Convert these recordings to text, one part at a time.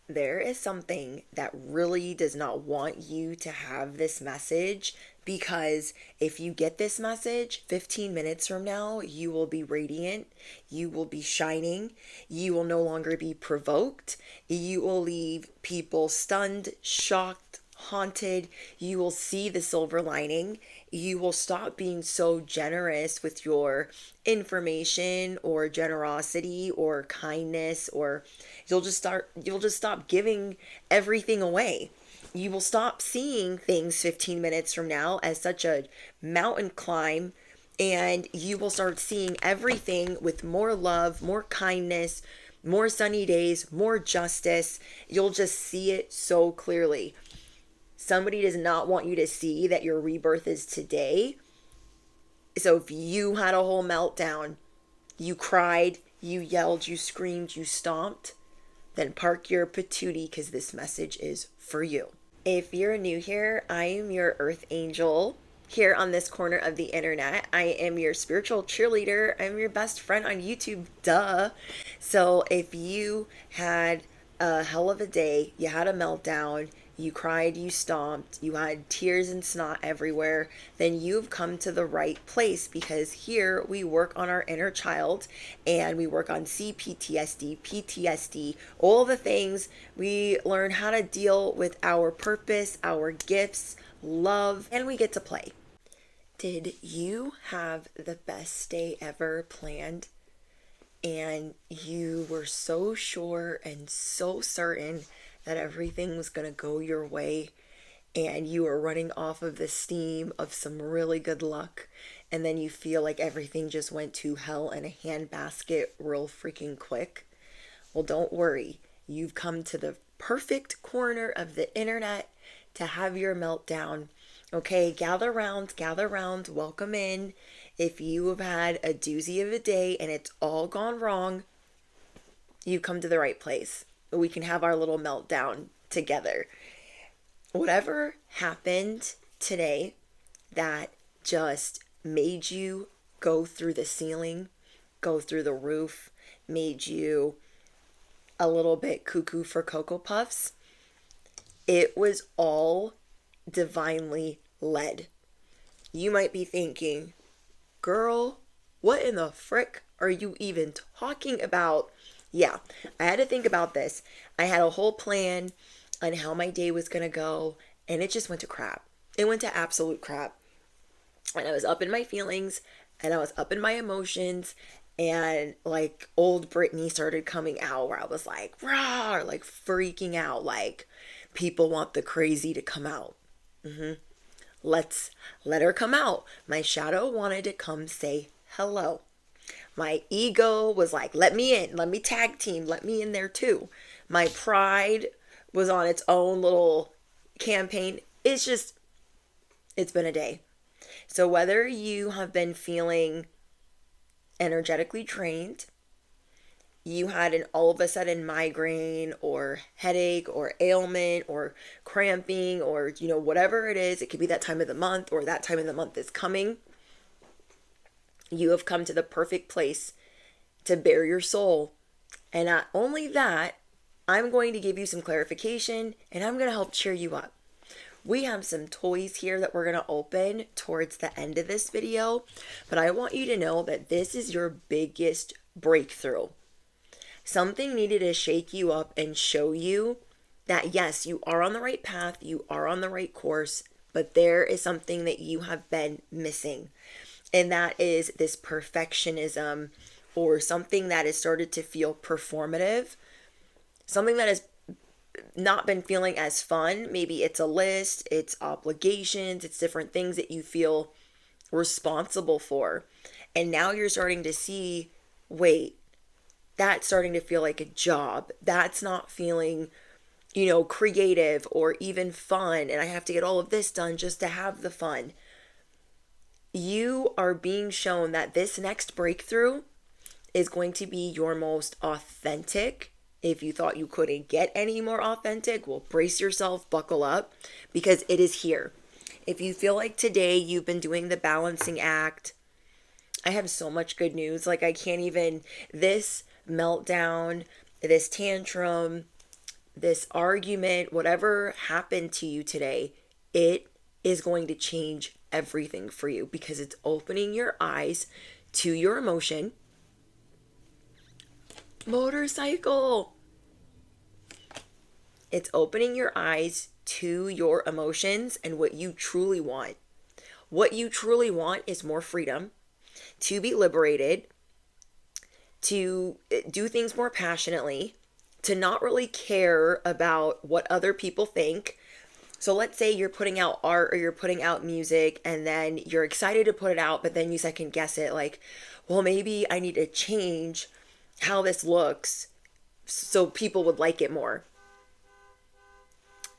there is something that really does not want you to have this message, because if you get this message 15 minutes from now, you will be radiant, you will be shining, you will no longer be provoked, you will leave people stunned, shocked, haunted. You will see the silver lining. You will stop being so generous with your information or generosity or kindness, or you'll just stop giving everything away. You will stop seeing things 15 minutes from now as such a mountain climb, and you will start seeing everything with more love, more kindness, more sunny days, more justice. You'll just see it so clearly. Somebody does not want you to see that your rebirth is today. So if you had a whole meltdown, you cried, you yelled, you screamed, you stomped, then park your patootie, because this message is for you. If you're new here, I am your earth angel here on this corner of the internet. I am your spiritual cheerleader. I'm your best friend on YouTube, duh. So if you had a hell of a day, you had a meltdown, you cried, you stomped, you had tears and snot everywhere, then you've come to the right place, because here we work on our inner child and we work on CPTSD, PTSD, all the things. We learn how to deal with our purpose, our gifts, love, and we get to play. Did you have the best day ever planned? And you were so sure and so certain that everything was going to go your way, and you were running off of the steam of some really good luck, and then you feel like everything just went to hell in a handbasket real freaking quick? Well, don't worry. You've come to the perfect corner of the internet to have your meltdown. Okay, gather round, welcome in. If you have had a doozy of a day and it's all gone wrong, you come to the right place. We can have our little meltdown together. Whatever happened today that just made you go through the ceiling, go through the roof, made you a little bit cuckoo for Cocoa Puffs, it was all divinely led. You might be thinking, girl, what in the frick are you even talking about? Yeah, I had to think about this. I had a whole plan on how my day was going to go, and it just went to crap. It went to absolute crap. And I was up in my feelings, and I was up in my emotions, and like old Britney started coming out, where I was like, rah, like freaking out, like people want the crazy to come out. Let's let her come out. My shadow wanted to come say hello. My ego was like, let me in, let me tag team, let me in there too. My pride was on its own little campaign. It's been a day. So whether you have been feeling energetically drained, you had an all of a sudden migraine or headache or ailment or cramping, or whatever it is, it could be that time of the month, or that time of the month is coming, you have come to the perfect place to bare your soul. And not only that, I'm going to give you some clarification, and I'm going to help cheer you up. We have some toys here that we're going to open towards the end of this video, but I want you to know that this is your biggest breakthrough. Something needed to shake you up and show you that yes, you are on the right path, you are on the right course, but there is something that you have been missing. And that is this perfectionism, or something that has started to feel performative, something that has not been feeling as fun. Maybe it's a list, it's obligations, it's different things that you feel responsible for. And now you're starting to see, wait, that's starting to feel like a job. That's not feeling, creative or even fun. And I have to get all of this done just to have the fun. You are being shown that this next breakthrough is going to be your most authentic. If you thought you couldn't get any more authentic, well, brace yourself, buckle up, because it is here. If you feel like today you've been doing the balancing act, I have so much good news. Like, I can't even, this meltdown, this tantrum, this argument, whatever happened to you today, it is going to change everything for you because it's opening your eyes to your emotion. Motorcycle. It's opening your eyes to your emotions and what you truly want. What you truly want is more freedom, to be liberated, to do things more passionately, to not really care about what other people think. So let's say you're putting out art or you're putting out music and then you're excited to put it out, but then you second guess it like, well, maybe I need to change how this looks so people would like it more.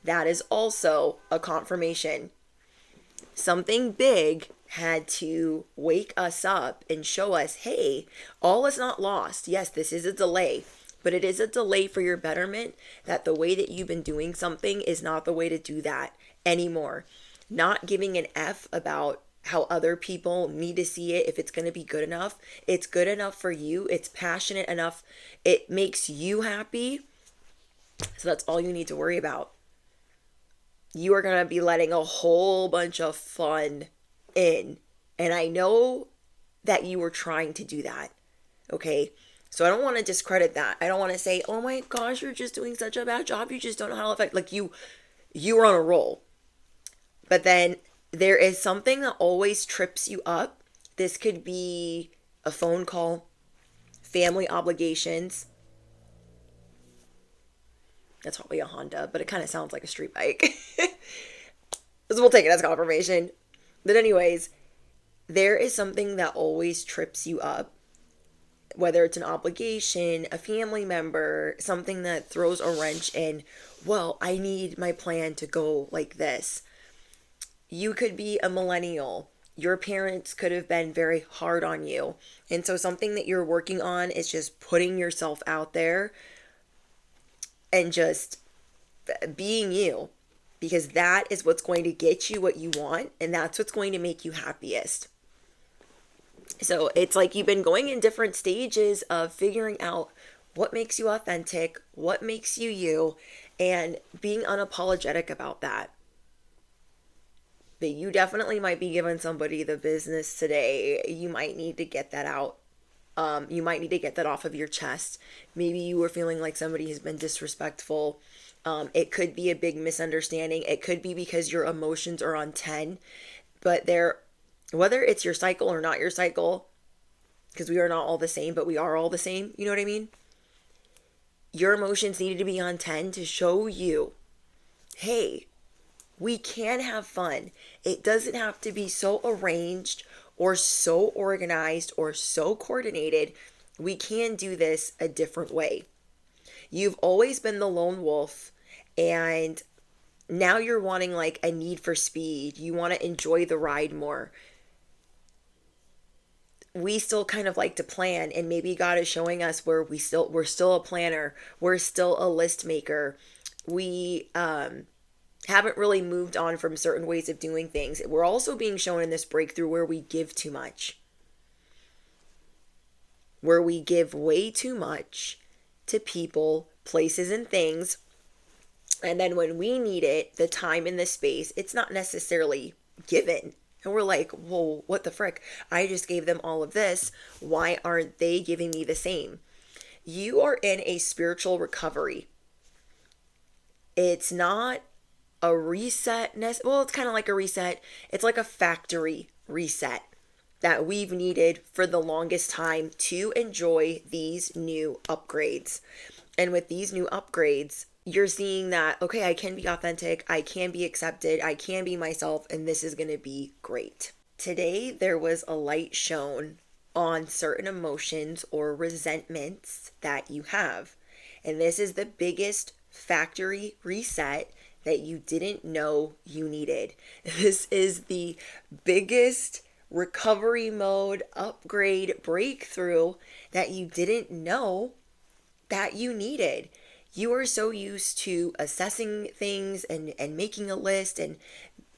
That is also a confirmation. Something big had to wake us up and show us, hey, all is not lost. Yes, this is a delay, but it is a delay for your betterment, that the way that you've been doing something is not the way to do that anymore. Not giving an F about how other people need to see it, if it's going to be good enough. It's good enough for you. It's passionate enough. It makes you happy. So that's all you need to worry about. You are going to be letting a whole bunch of fun in. And I know that you were trying to do that. Okay? So I don't want to discredit that. I don't want to say, oh my gosh, you're just doing such a bad job. You just don't know how to affect. Like you were on a roll. But then there is something that always trips you up. This could be a phone call, family obligations. That's probably a Honda, but it kind of sounds like a street bike. So we'll take it as confirmation. But anyways, there is something that always trips you up. Whether it's an obligation, a family member, something that throws a wrench in, well, I need my plan to go like this. You could be a millennial. Your parents could have been very hard on you. And so something that you're working on is just putting yourself out there and just being you. Because that is what's going to get you what you want. And that's what's going to make you happiest. So it's like you've been going in different stages of figuring out what makes you authentic, what makes you you, and being unapologetic about that. But you definitely might be giving somebody the business today. You might need to get that out. You might need to get that off of your chest. Maybe you were feeling like somebody has been disrespectful. It could be a big misunderstanding. It could be because your emotions are on 10. But whether it's your cycle or not your cycle, because we are not all the same, but we are all the same. You know what I mean? Your emotions needed to be on 10 to show you, hey, we can have fun. It doesn't have to be so arranged or so organized or so coordinated. We can do this a different way. You've always been the lone wolf, and now you're wanting like a need for speed. You want to enjoy the ride more. We still kind of like to plan, and maybe God is showing us where we're still a planner. We're still a list maker. We haven't really moved on from certain ways of doing things. We're also being shown in this breakthrough where we give too much. Where we give way too much to people, places, and things. And then when we need it, the time and the space, it's not necessarily given. And we're like, whoa, what the frick? I just gave them all of this. Why aren't they giving me the same? You are in a spiritual recovery. It's not a reset. Well, it's kind of like a reset. It's like a factory reset that we've needed for the longest time to enjoy these new upgrades. And with these new upgrades, you're seeing that, okay, I can be authentic, I can be accepted, I can be myself, and this is going to be great. Today, there was a light shown on certain emotions or resentments that you have. And this is the biggest factory reset that you didn't know you needed. This is the biggest recovery mode, upgrade, breakthrough that you didn't know that you needed. You are so used to assessing things and making a list and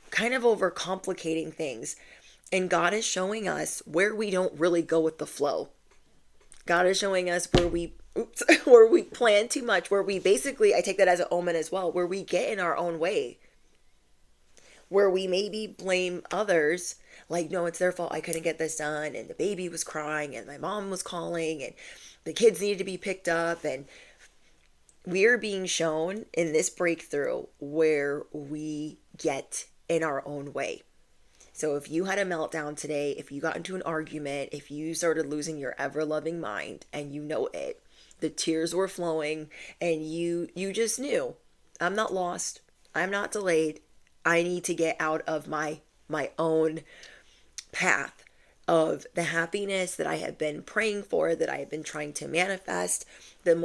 kind of overcomplicating things. And God is showing us where we don't really go with the flow. God is showing us where we where we plan too much, where we basically, I take that as an omen as well, where we get in our own way, where we maybe blame others, like, no, it's their fault, I couldn't get this done, and the baby was crying, and my mom was calling, and the kids needed to be picked up. And we are being shown in this breakthrough where we get in our own way. So if you had a meltdown today, if you got into an argument, if you started losing your ever-loving mind, and you know it, the tears were flowing, and you just knew, I'm not lost, I'm not delayed, I need to get out of my own path of the happiness that I have been praying for, that I have been trying to manifest, the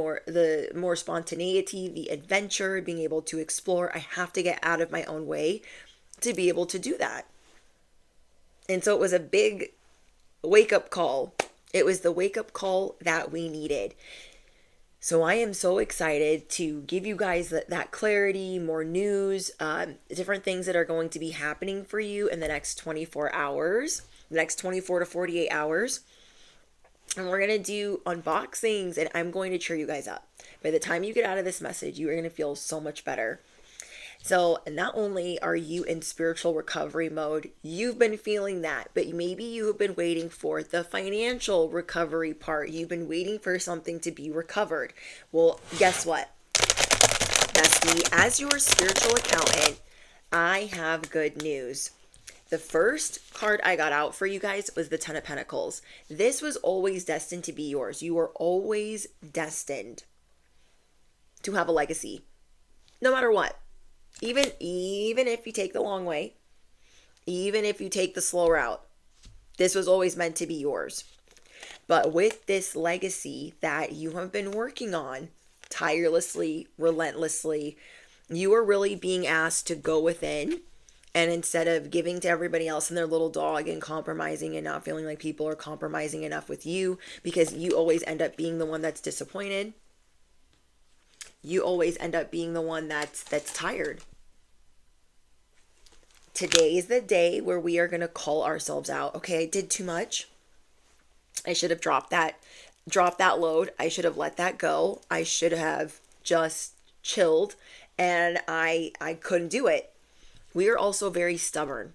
more spontaneity, the adventure, being able to explore. I have to get out of my own way to be able to do that. And so it was a big wake-up call. It was the wake-up call that we needed. So I am so excited to give you guys that clarity, more news, different things that are going to be happening for you in the next 24 hours, the next 24 to 48 hours. And we're going to do unboxings, and I'm going to cheer you guys up. By the time you get out of this message, you are going to feel so much better. So not only are you in spiritual recovery mode, you've been feeling that, but maybe you have been waiting for the financial recovery part. You've been waiting for something to be recovered. Well, guess what, bestie? As your spiritual accountant, I have good news. The first card I got out for you guys was the Ten of Pentacles. This was always destined to be yours. You were always destined to have a legacy, no matter what. Even if you take the long way, even if you take the slow route, this was always meant to be yours. But with this legacy that you have been working on tirelessly, relentlessly, you are really being asked to go within, and instead of giving to everybody else and their little dog and compromising and not feeling like people are compromising enough with you, because you always end up being the one that's disappointed. You always end up being the one that's tired. Today is the day where we are going to call ourselves out. Okay, I did too much. I should have dropped that load. I should have let that go. I should have just chilled, and I couldn't do it. We are also very stubborn.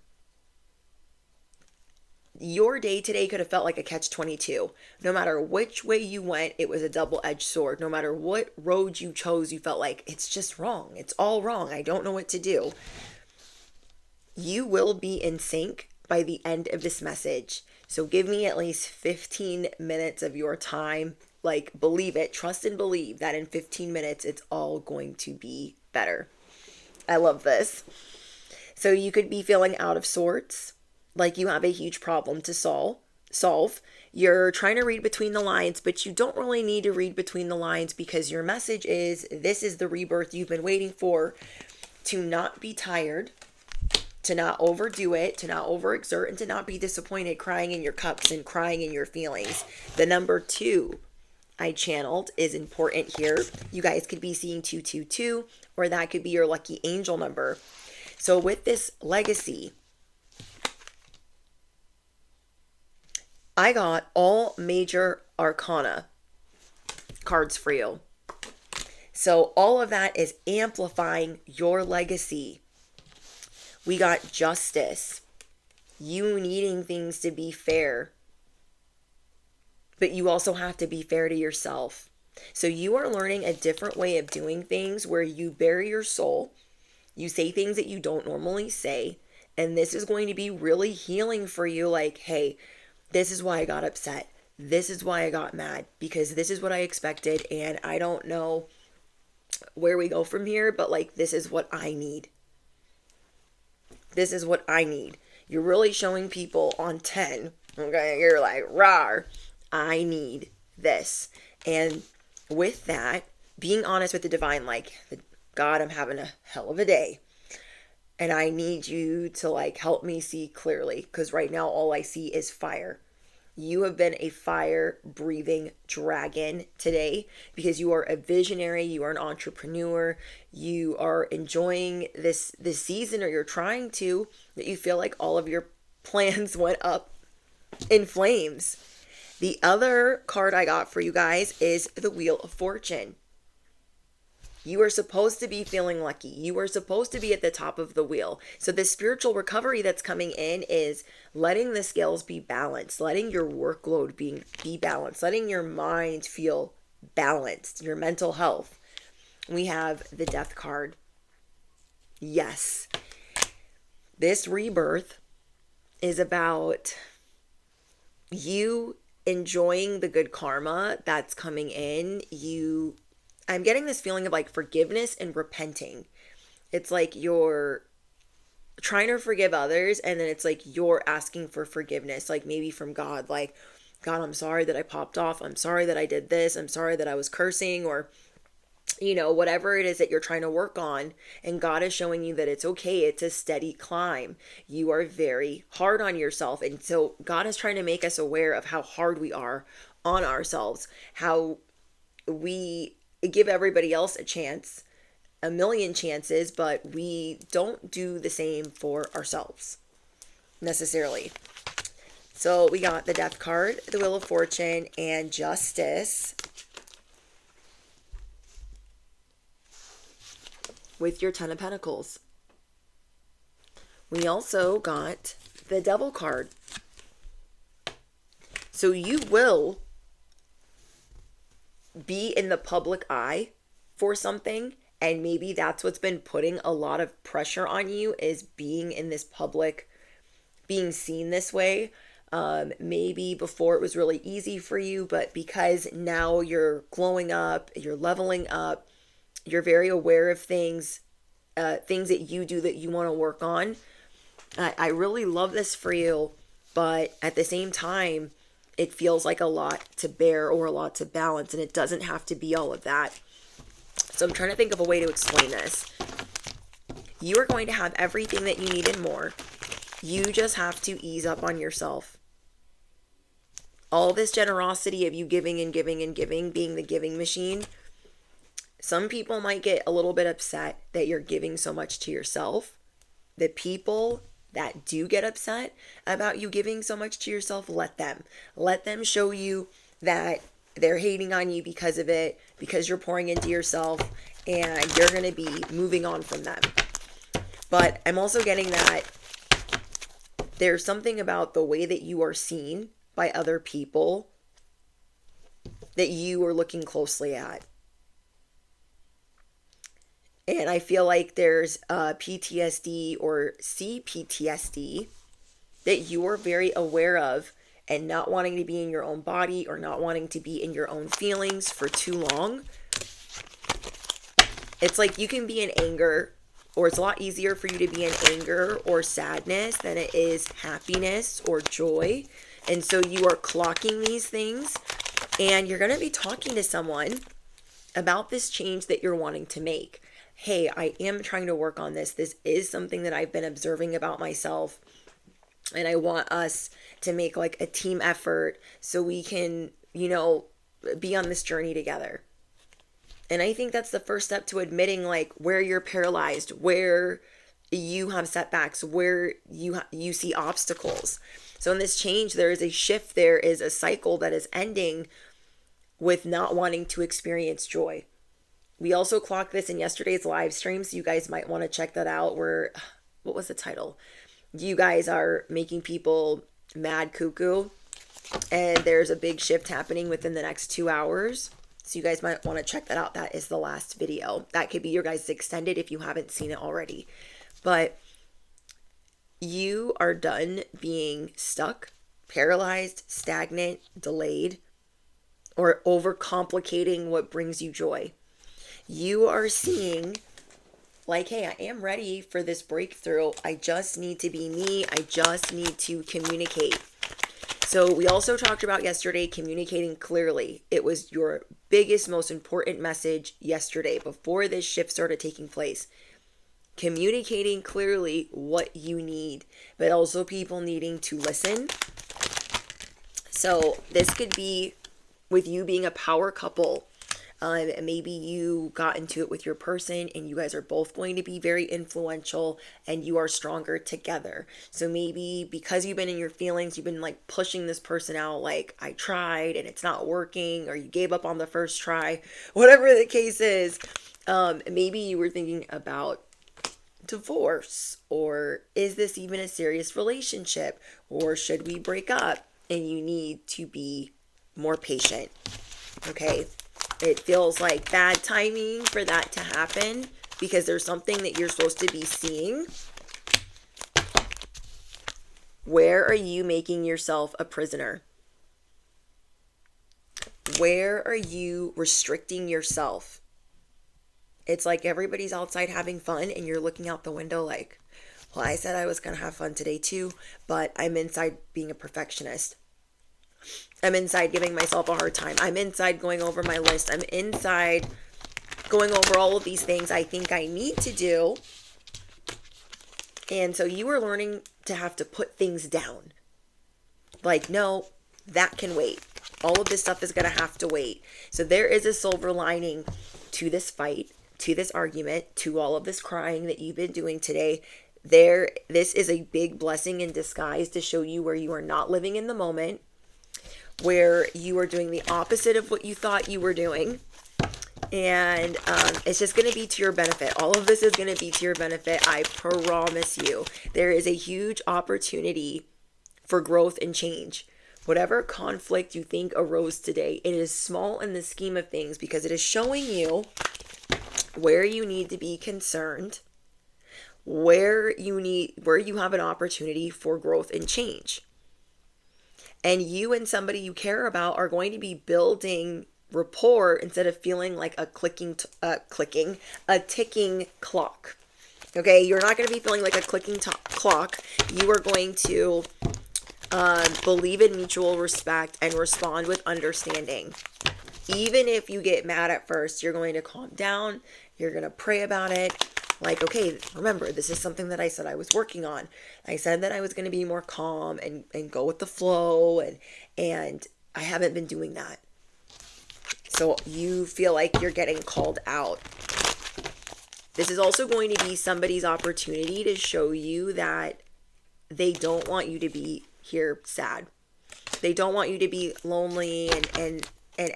Your day today could have felt like a catch-22. No matter which way you went, it was a double-edged sword. No matter what road you chose, you felt like it's just wrong. It's all wrong. I don't know what to do. You will be in sync by the end of this message. So give me at least 15 minutes of your time. Like, believe it, trust and believe that in 15 minutes, it's all going to be better. I love this. So you could be feeling out of sorts, like you have a huge problem to solve. You're trying to read between the lines, but you don't really need to read between the lines, because your message is, this is the rebirth you've been waiting for, to not be tired, to not overdo it, to not overexert, and to not be disappointed, crying in your cups and crying in your feelings. The number 2 I channeled is important here. You guys could be seeing 222, or that could be your lucky angel number. So with this legacy, I got all major arcana cards for you. So all of that is amplifying your legacy. We got justice, you needing things to be fair, but you also have to be fair to yourself. So you are learning a different way of doing things, where you bury your soul, you say things that you don't normally say, and this is going to be really healing for you. Like, hey, this is why I got upset. This is why I got mad, because this is what I expected, and I don't know where we go from here, but like, this is what I need. This is what I need. You're really showing people on 10, okay? You're like, rawr, I need this. And with that, being honest with the divine, like, God, I'm having a hell of a day, and I need you to like help me see clearly, because right now all I see is fire. You have been a fire breathing dragon today, because you are a visionary, you are an entrepreneur, you are enjoying this season, or you're trying to, that you feel like all of your plans went up in flames. The other card I got for you guys is the Wheel of Fortune. You are supposed to be feeling lucky. You are supposed to be at the top of the wheel. So the spiritual recovery that's coming in is letting the scales be balanced, letting your workload be balanced, letting your mind feel balanced, your mental health. We have the Death card. Yes. This rebirth is about you enjoying the good karma that's coming in. I'm getting this feeling of like forgiveness and repenting. It's like you're trying to forgive others, and then it's like you're asking for forgiveness, like maybe from God, like, God, I'm sorry that I popped off. I'm sorry that I did this. I'm sorry that I was cursing, or, whatever it is that you're trying to work on. And God is showing you that it's okay. It's a steady climb. You are very hard on yourself. And so God is trying to make us aware of how hard we are on ourselves, how we give everybody else a chance, a million chances, but we don't do the same for ourselves necessarily. So we got the Death card, the Wheel of Fortune, and Justice with your Ten of Pentacles. We also got the Devil card. So you will be in the public eye for something, and maybe that's what's been putting a lot of pressure on you, is being in this public, being seen this way. Maybe before it was really easy for you, but because now you're glowing up, you're leveling up, you're very aware of things that you do that you want to work on. I really love this for you, but at the same time, it feels like a lot to bear or a lot to balance, and it doesn't have to be all of that. So I'm trying to think of a way to explain this. You are going to have everything that you need and more. You just have to ease up on yourself. All this generosity of you giving and giving and giving, being the giving machine, some people might get a little bit upset that you're giving so much to yourself. The people that do get upset about you giving so much to yourself, let them show you that they're hating on you because of it, because you're pouring into yourself, and you're going to be moving on from them. But I'm also getting that there's something about the way that you are seen by other people that you are looking closely at. And I feel like there's PTSD or CPTSD that you are very aware of, and not wanting to be in your own body or not wanting to be in your own feelings for too long. It's like you can be in anger, or it's a lot easier for you to be in anger or sadness than it is happiness or joy. And so you are clocking these things, and you're going to be talking to someone about this change that you're wanting to make. Hey, I am trying to work on this. This is something that I've been observing about myself, and I want us to make like a team effort so we can, be on this journey together. And I think that's the first step to admitting like where you're paralyzed, where you have setbacks, where you see obstacles. So in this change, there is a shift. There is a cycle that is ending with not wanting to experience joy. We also clocked this in yesterday's live stream, so you guys might want to check that out. What was the title? You guys are making people mad cuckoo, and there's a big shift happening within the next 2 hours. So you guys might want to check that out. That is the last video. That could be your guys' extended if you haven't seen it already. But you are done being stuck, paralyzed, stagnant, delayed, or overcomplicating what brings you joy. You are seeing like, hey, I am ready for this breakthrough. I just need to be me. I just need to communicate. So we also talked about yesterday communicating clearly. It was your biggest, most important message yesterday before this shift started taking place. Communicating clearly what you need, but also people needing to listen. So this could be with you being a power couple. Maybe you got into it with your person and you guys are both going to be very influential and you are stronger together. So maybe because you've been in your feelings, you've been like pushing this person out, like, I tried and it's not working, or you gave up on the first try, whatever the case is. Maybe you were thinking about divorce, or is this even a serious relationship, or should we break up? And you need to be more patient. Okay, it feels like bad timing for that to happen because there's something that you're supposed to be seeing. Where are you making yourself a prisoner? Where are you restricting yourself? It's like everybody's outside having fun and you're looking out the window like, well, I said I was going to have fun today too, but I'm inside being a perfectionist. I'm inside giving myself a hard time. I'm inside going over my list. I'm inside going over all of these things I think I need to do. And so you are learning to have to put things down. Like, no, that can wait. All of this stuff is going to have to wait. So there is a silver lining to this fight, to this argument, to all of this crying that you've been doing today. This is a big blessing in disguise to show you where you are not living in the moment, where you are doing the opposite of what you thought you were doing. And it's just going to be to your benefit. All of this is going to be to your benefit. I promise you. There is a huge opportunity for growth and change. Whatever conflict you think arose today, it is small in the scheme of things because it is showing you where you need to be concerned, where you have an opportunity for growth and change. And you and somebody you care about are going to be building rapport instead of feeling like a ticking clock. Okay, you're not going to be feeling like a clicking clock. You are going to believe in mutual respect and respond with understanding. Even if you get mad at first, you're going to calm down. You're going to pray about it. Like, okay, remember, this is something that I said I was working on. I said that I was going to be more calm and go with the flow, and I haven't been doing that. So you feel like you're getting called out. This is also going to be somebody's opportunity to show you that they don't want you to be here sad. They don't want you to be lonely and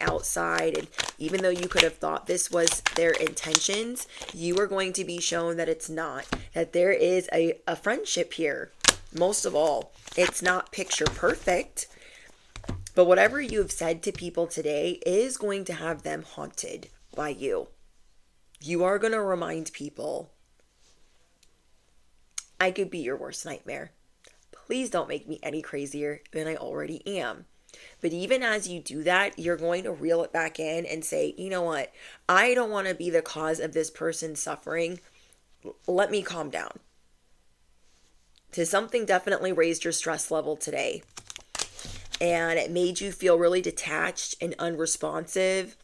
outside. And even though you could have thought this was their intentions, you are going to be shown that it's not. That there is a friendship here. Most of all, it's not picture perfect. But whatever you have said to people today is going to have them haunted by you. You are going to remind people, I could be your worst nightmare. Please don't make me any crazier than I already am. But even as you do that, you're going to reel it back in and say, you know what? I don't want to be the cause of this person suffering. Let me calm down. So something definitely raised your stress level today. And it made you feel really detached and unresponsive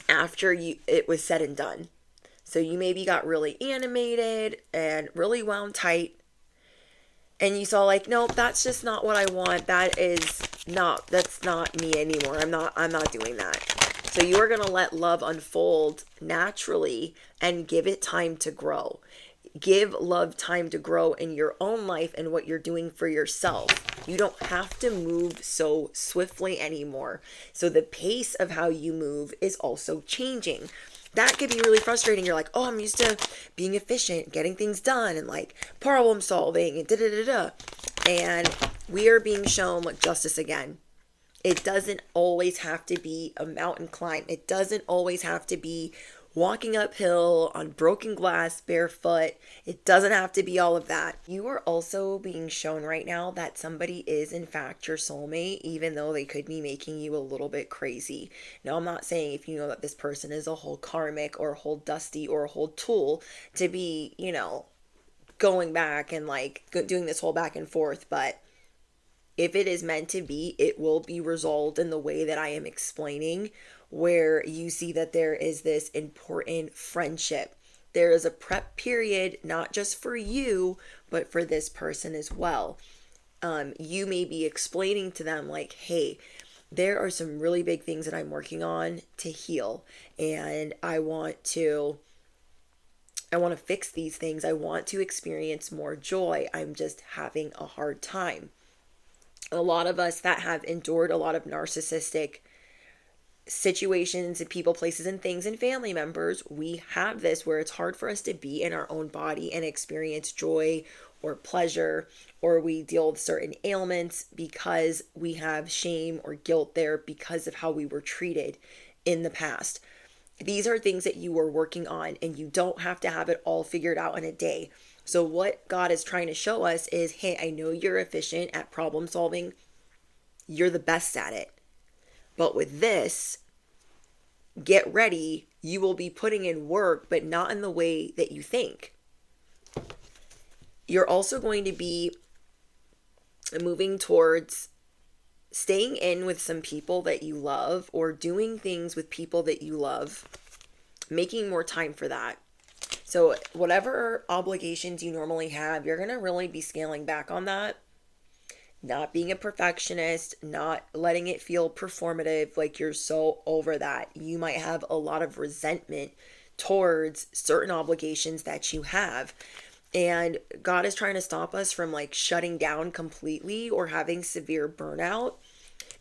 after it was said and done. So you maybe got really animated and really wound tight. And you saw like, nope, that's just not what I want. That's not me anymore. I'm not doing that. So you are going to let love unfold naturally and give it time to grow. Give love time to grow in your own life and what you're doing for yourself. You don't have to move so swiftly anymore. So the pace of how you move is also changing. That could be really frustrating. You're like, oh, I'm used to being efficient, getting things done, and like problem solving and da-da-da-da. And we are being shown like justice again. It doesn't always have to be a mountain climb. It doesn't always have to be walking uphill on broken glass barefoot. It doesn't have to be all of that. You are also being shown right now that somebody is in fact your soulmate, even though they could be making you a little bit crazy. Now, I'm not saying if you know that this person is a whole karmic or a whole dusty or a whole tool to be, going back and like doing this whole back and forth, but if it is meant to be, it will be resolved in the way that I am explaining, where you see that there is this important friendship. There is a prep period, not just for you, but for this person as well. You may be explaining to them like, hey, there are some really big things that I'm working on to heal, and I want to fix these things. I want to experience more joy. I'm just having a hard time. A lot of us that have endured a lot of narcissistic situations and people, places, and things, and family members, we have this where it's hard for us to be in our own body and experience joy or pleasure, or we deal with certain ailments because we have shame or guilt there because of how we were treated in the past. These are things that you are working on, and you don't have to have it all figured out in a day. So what God is trying to show us is, hey, I know you're efficient at problem solving. You're the best at it. But with this, get ready. You will be putting in work, but not in the way that you think. You're also going to be moving towards staying in with some people that you love, or doing things with people that you love, making more time for that. So whatever obligations you normally have, you're going to really be scaling back on that. Not being a perfectionist, not letting it feel performative, like you're so over that. You might have a lot of resentment towards certain obligations that you have. And God is trying to stop us from like shutting down completely or having severe burnout,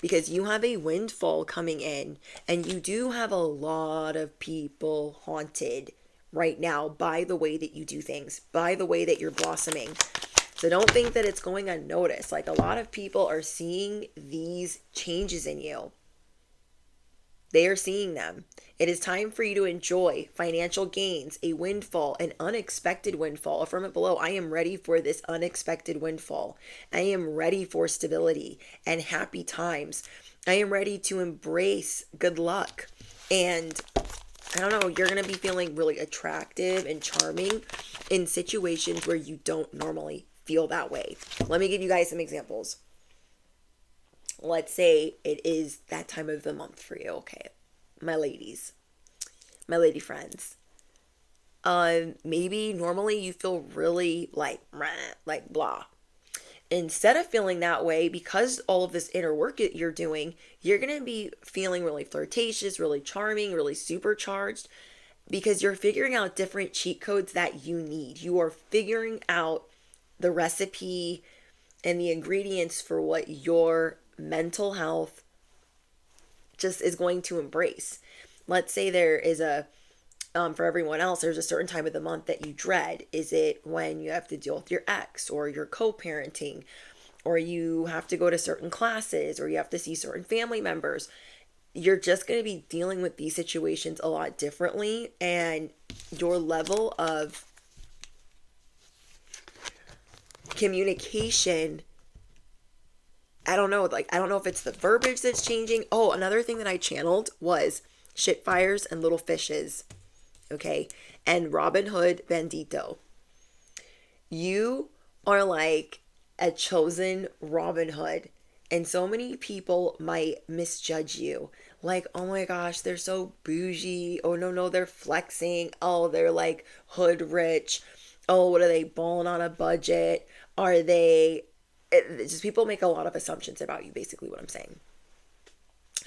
because you have a windfall coming in, and you do have a lot of people haunted right now by the way that you do things, by the way that you're blossoming. So don't think that it's going unnoticed. Like, a lot of people are seeing these changes in you. They are seeing them. It is time for you to enjoy financial gains, a windfall, an unexpected windfall. Affirm it below. I am ready for this unexpected windfall. I am ready for stability and happy times. I am ready to embrace good luck. And I don't know, you're going to be feeling really attractive and charming in situations where you don't normally feel that way. Let me give you guys some examples. Let's say it is that time of the month for you. Okay, my ladies, my lady friends. Maybe normally you feel really like blah. Instead of feeling that way, because all of this inner work that you're doing, you're going to be feeling really flirtatious, really charming, really supercharged, because you're figuring out different cheat codes that you need. You are figuring out the recipe and the ingredients for what your mental health just is going to embrace. Let's say there is for everyone else, there's a certain time of the month that you dread. Is it when you have to deal with your ex, or you're co-parenting, or you have to go to certain classes, or you have to see certain family members? You're just going to be dealing with these situations a lot differently, and your level of communication, I don't know if it's the verbiage that's changing. Oh, another thing that I channeled was shit fires and little fishes. Okay. And Robin Hood Bandito. You are like a chosen Robin Hood. And so many people might misjudge you. Like, oh my gosh, they're so bougie. Oh no, they're flexing. Oh, they're like hood rich. Oh, what are they, balling on a budget? Are they... just people make a lot of assumptions about you, basically what I'm saying.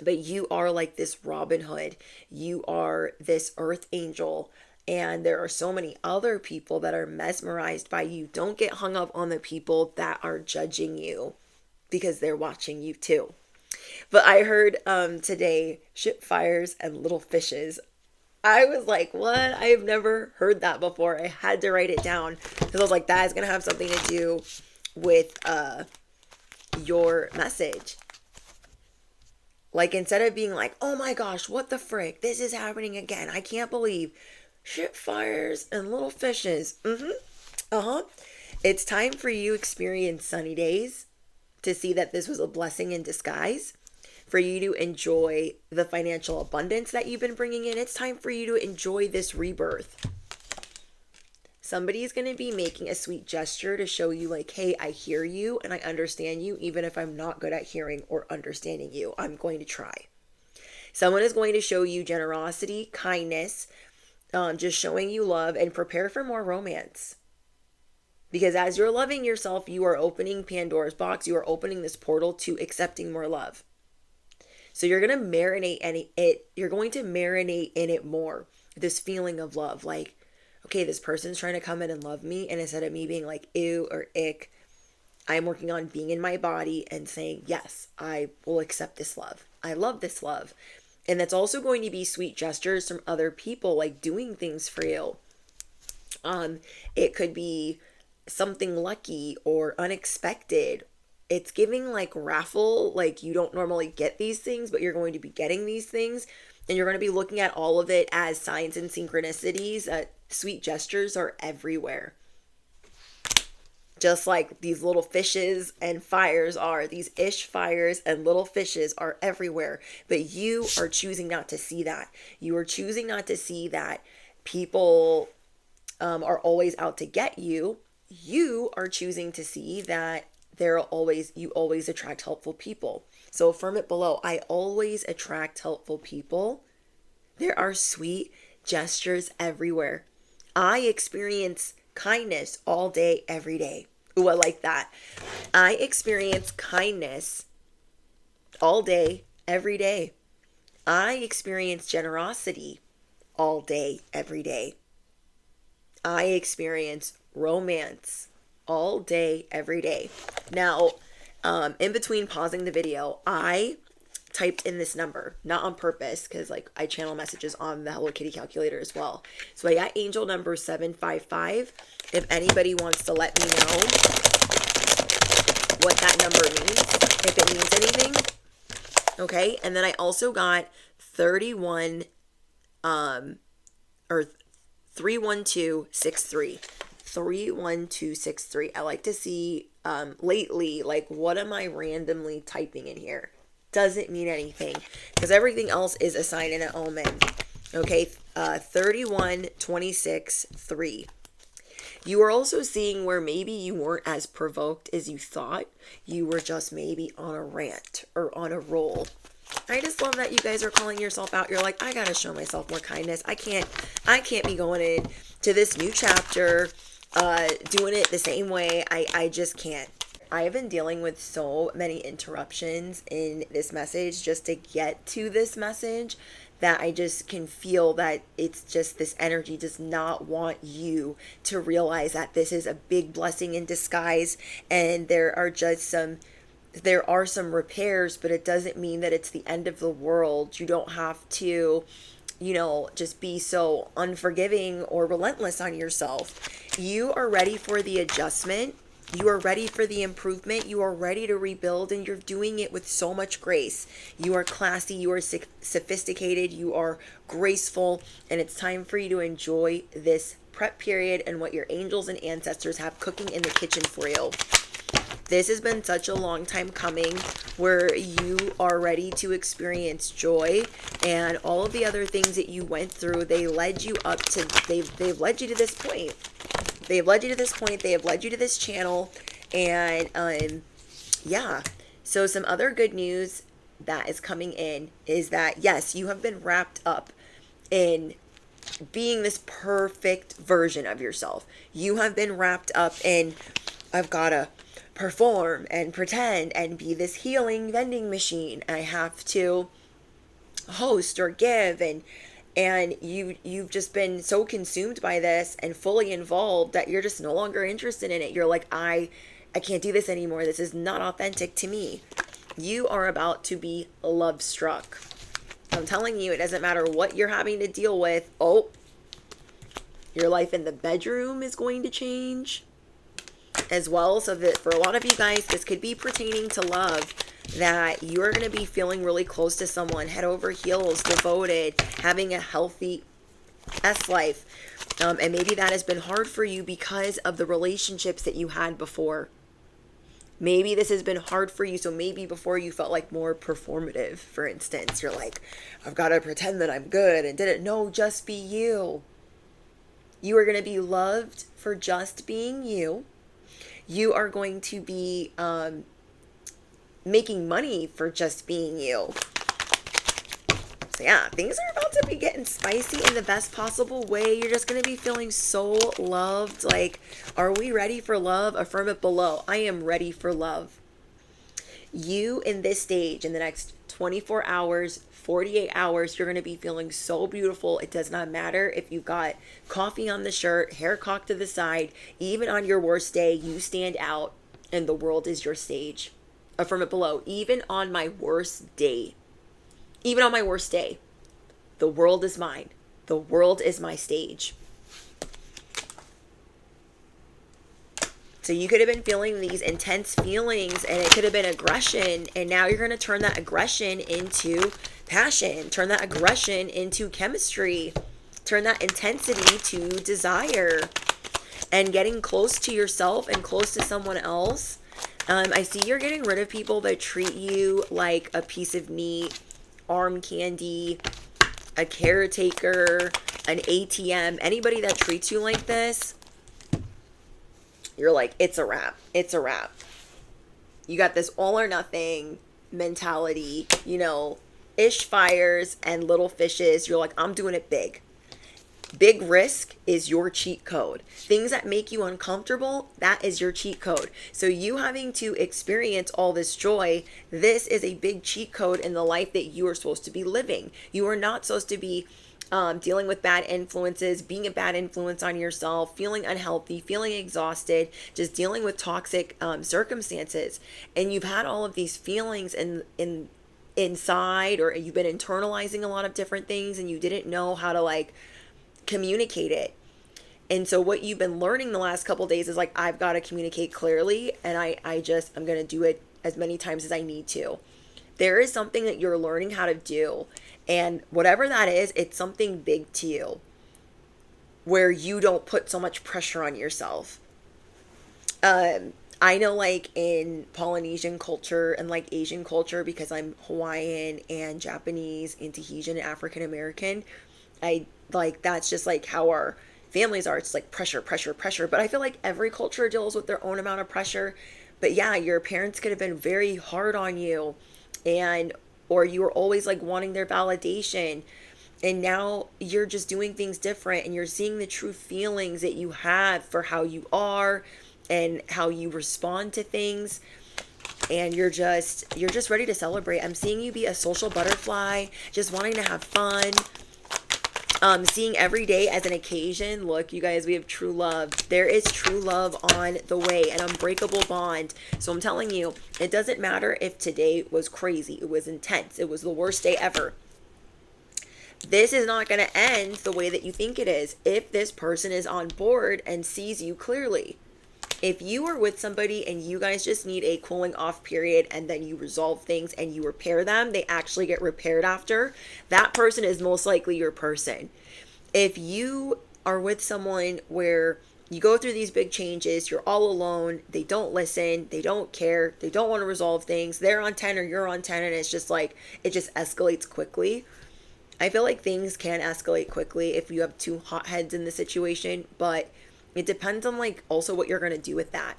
But you are like this Robin Hood. You are this earth angel. And there are so many other people that are mesmerized by you. Don't get hung up on the people that are judging you, because they're watching you too. But I heard today, ship fires and little fishes. I was like, what? I have never heard that before. I had to write it down, because I was like, that is going to have something to do with your message. Like, instead of being like, oh my gosh, what the frick, this is happening again, I can't believe, ship fires and little fishes. It's time for you to experience sunny days, to see that this was a blessing in disguise, for you to enjoy the financial abundance that you've been bringing in. It's time for you to enjoy this rebirth. Somebody's going to be making a sweet gesture to show you like, hey, I hear you and I understand you, even if I'm not good at hearing or understanding you. I'm going to try. Someone is going to show you generosity, kindness, just showing you love, and prepare for more romance. Because as you're loving yourself, you are opening Pandora's box. You are opening this portal to accepting more love. So you're going to marinate you're going to marinate in it more. This feeling of love, like, okay, this person's trying to come in and love me. And instead of me being like, ew or ick, I'm working on being in my body and saying, yes, I will accept this love. I love this love. And that's also going to be sweet gestures from other people, like doing things for you. It could be something lucky or unexpected. It's giving like raffle, like you don't normally get these things, but you're going to be getting these things. And you're going to be looking at all of it as signs and synchronicities. Sweet gestures are everywhere. Just like these little fishes and fires are, these ish fires and little fishes are everywhere. But you are choosing not to see that. You are choosing not to see that people are always out to get you. You are choosing to see that you always attract helpful people. So affirm it below. I always attract helpful people. There are sweet gestures everywhere. I experience kindness all day, every day. Ooh, I like that. I experience kindness all day, every day. I experience generosity all day, every day. I experience romance all day, every day. Now, in between pausing the video, I typed in this number, not on purpose, because like I channel messages on the Hello Kitty calculator as well. So I got angel number 755. If anybody wants to let me know what that number means, if it means anything. Okay, and then I also got 31 or 31263. 31263. I like to see lately, like, what am I randomly typing in here? Doesn't mean anything, because everything else is a sign and an omen. Okay, 3126-3. You are also seeing where maybe you weren't as provoked as you thought. You were just maybe on a rant or on a roll. I just love that you guys are calling yourself out. You're like, I gotta show myself more kindness. I can't be going in to this new chapter doing it the same way. I just can't. I have been dealing with so many interruptions in this message just to get to this message that I just can feel that it's just this energy does not want you to realize that this is a big blessing in disguise, and there are some repairs, but it doesn't mean that it's the end of the world. You don't have to, just be so unforgiving or relentless on yourself. You are ready for the adjustment. You are ready for the improvement. You are ready to rebuild, and you're doing it with so much grace. You are classy. You are sophisticated. You are graceful, and it's time for you to enjoy this prep period and what your angels and ancestors have cooking in the kitchen for you. This has been such a long time coming, where you are ready to experience joy, and all of the other things that you went through, they've led you to this point. They have led you to this point. They have led you to this channel. And yeah. So some other good news that is coming in is that, yes, you have been wrapped up in being this perfect version of yourself. You have been wrapped up in, I've got to perform and pretend and be this healing vending machine. I have to host or give, and you've just been so consumed by this and fully involved that you're just no longer interested in it. You're like, I can't do this anymore. This is not authentic to me. You are about to be love struck. I'm telling you, it doesn't matter what you're having to deal with. Oh, your life in the bedroom is going to change as well. So that for a lot of you guys, this could be pertaining to love, that you're going to be feeling really close to someone, head over heels, devoted, having a healthy life. And maybe that has been hard for you because of the relationships that you had before. Maybe this has been hard for you. So maybe before you felt like more performative, for instance. You're like, I've got to pretend that I'm good and did it. No, just be you. You are going to be loved for just being you. You are going to be making money for just being you. So yeah, things are about to be getting spicy in the best possible way. You're just going to be feeling so loved. Like, are we ready for love? Affirm it below. I am ready for love. You in this stage, in the next 24 hours, 48 hours, you're going to be feeling so beautiful. It does not matter if you've got coffee on the shirt, hair cocked to the side. Even on your worst day, you stand out and the world is your stage. Affirm it below. Even on my worst day, even on my worst day, the world is mine. The world is my stage. So you could have been feeling these intense feelings and it could have been aggression. And now you're going to turn that aggression into passion. Turn that aggression into chemistry. Turn that intensity to desire. And getting close to yourself and close to someone else. I see you're getting rid of people that treat you like a piece of meat, arm candy, a caretaker, an ATM. Anybody that treats you like this, you're like, it's a wrap. It's a wrap. You got this all or nothing mentality, you know, ish fires and little fishes. You're like, I'm doing it big. Big risk is your cheat code. Things that make you uncomfortable, that is your cheat code. So you having to experience all this joy, this is a big cheat code in the life that you are supposed to be living. You are not supposed to be dealing with bad influences, being a bad influence on yourself, feeling unhealthy, feeling exhausted, just dealing with toxic circumstances. And you've had all of these feelings inside, or you've been internalizing a lot of different things and you didn't know how to like communicate it. And so what you've been learning the last couple of days is like, I've got to communicate clearly, and I'm going to do it as many times as I need to. There is something that you're learning how to do. And whatever that is, it's something big to you where you don't put so much pressure on yourself. I know like in Polynesian culture and like Asian culture, because I'm Hawaiian and Japanese and Tahitian and African American, I like, that's just like how our families are. It's like pressure, pressure, pressure. But I feel like every culture deals with their own amount of pressure. But yeah, your parents could have been very hard on you, or you were always like wanting their validation, and now you're just doing things different and you're seeing the true feelings that you have for how you are and how you respond to things, and you're just ready to celebrate. I'm seeing you be a social butterfly, just wanting to have fun. Seeing every day as an occasion. Look, you guys, we have true love. There is true love on the way, an unbreakable bond. So I'm telling you, it doesn't matter if today was crazy, it was intense, it was the worst day ever. This is not going to end the way that you think it is if this person is on board and sees you clearly. If you are with somebody and you guys just need a cooling off period and then you resolve things and you repair them, they actually get repaired after, that person is most likely your person. If you are with someone where you go through these big changes, you're all alone, they don't listen, they don't care, they don't want to resolve things, they're on 10 or you're on 10, and it's just like, it just escalates quickly. I feel like things can escalate quickly if you have two hotheads in the situation, but it depends on like also what you're going to do with that.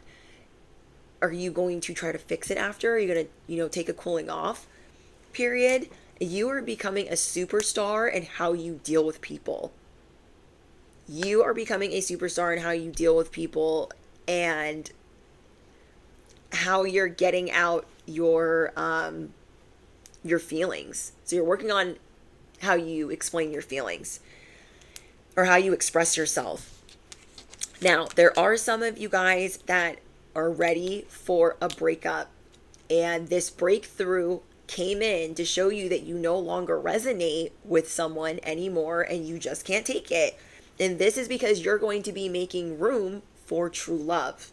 Are you going to try to fix it after? Are you going to, take a cooling off period? You are becoming a superstar in how you deal with people. You are becoming a superstar in how you deal with people and how you're getting out your feelings. So you're working on how you explain your feelings or how you express yourself. Now, there are some of you guys that are ready for a breakup, and this breakthrough came in to show you that you no longer resonate with someone anymore and you just can't take it. And this is because you're going to be making room for true love.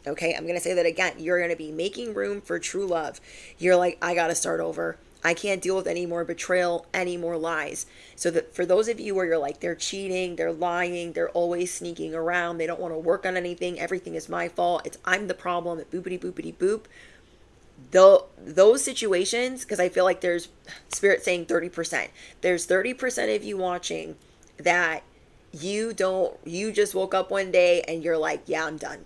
Okay, I'm going to say that again. You're going to be making room for true love. You're like, I got to start over. I can't deal with any more betrayal, any more lies. So that for those of you where you're like, they're cheating, they're lying, they're always sneaking around, they don't want to work on anything, everything is my fault, I'm the problem, boopity boopity boop. Those situations, because I feel like there's Spirit saying 30%. There's 30% of you watching that you just woke up one day and you're like, yeah, I'm done.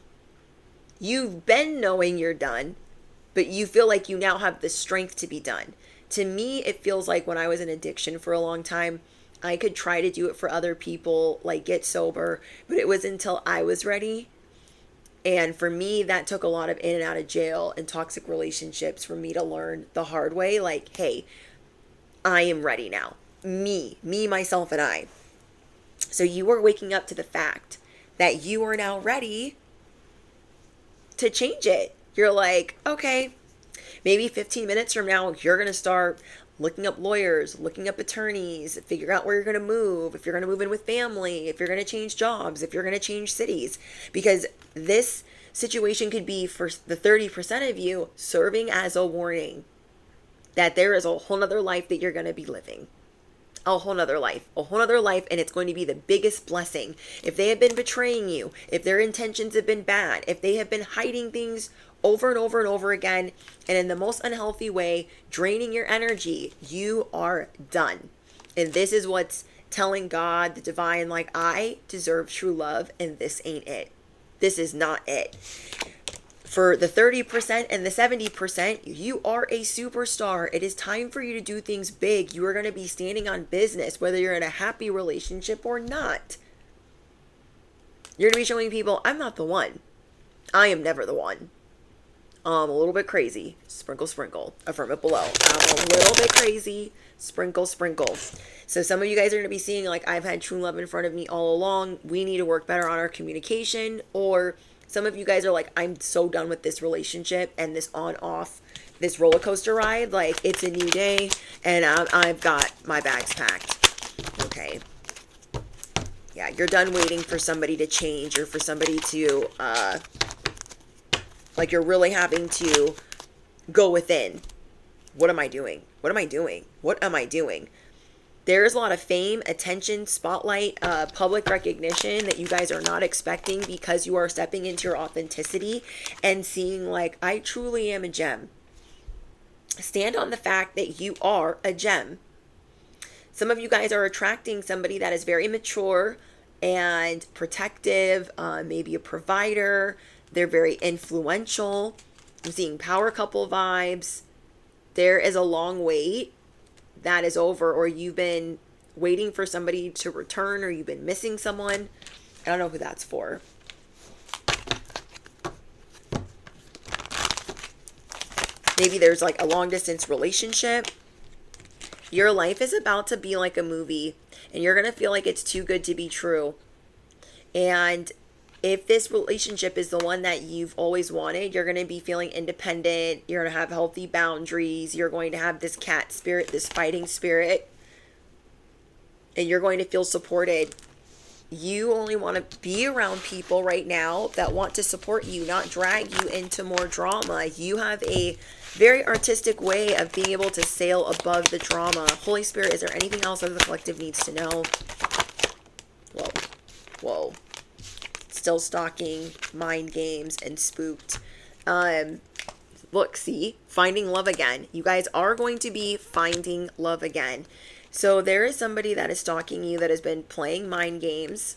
You've been knowing you're done, but you feel like you now have the strength to be done. To me, it feels like when I was in addiction for a long time, I could try to do it for other people, like get sober, but it was until I was ready And for me, that took a lot of in and out of jail and toxic relationships for me to learn the hard way. Like, hey, I am ready now. Me, myself, and I. So you are waking up to the fact that you are now ready to change it. You're like, okay, maybe 15 minutes from now, you're going to start looking up lawyers, looking up attorneys, figure out where you're going to move, if you're going to move in with family, if you're going to change jobs, if you're going to change cities. Because this situation could be, for the 30% of you, serving as a warning that there is a whole nother life that you're going to be living. A whole nother life, and it's going to be the biggest blessing. If they have been betraying you, if their intentions have been bad, if they have been hiding things over and over and over again, and in the most unhealthy way, draining your energy, you are done. And this is what's telling God, the divine, like, I deserve true love, and this ain't it. This is not it. For the 30% and the 70%, you are a superstar. It is time for you to do things big. You are going to be standing on business, whether you're in a happy relationship or not. You're going to be showing people, I'm not the one. I am never the one. I'm a little bit crazy. Sprinkle, sprinkle. Affirm it below. I'm a little bit crazy. Sprinkle, sprinkle. So some of you guys are going to be seeing, like, I've had true love in front of me all along. We need to work better on our communication. Or some of you guys are like, I'm so done with this relationship and this on-off, this roller coaster ride. Like, it's a new day and I've got my bags packed. Okay. Yeah, you're done waiting for somebody to change or for somebody to, like, you're really having to go within. What am I doing? What am I doing? What am I doing? There's a lot of fame, attention, spotlight, public recognition that you guys are not expecting because you are stepping into your authenticity and seeing, like, I truly am a gem. Stand on the fact that you are a gem. Some of you guys are attracting somebody that is very mature and protective, maybe a provider. They're very influential. I'm seeing power couple vibes. There is a long wait that is over, or you've been waiting for somebody to return, or you've been missing someone. I don't know who that's for. Maybe there's like a long distance relationship. Your life is about to be like a movie, and you're going to feel like it's too good to be true. And if this relationship is the one that you've always wanted, you're going to be feeling independent. You're going to have healthy boundaries. You're going to have this cat spirit, this fighting spirit. And you're going to feel supported. You only want to be around people right now that want to support you, not drag you into more drama. You have a very artistic way of being able to sail above the drama. Holy Spirit, is there anything else that the collective needs to know? Whoa. Whoa. Still stalking, mind games, and spooked. Look, see, finding love again. You guys are going to be finding love again. So there is somebody that is stalking you that has been playing mind games.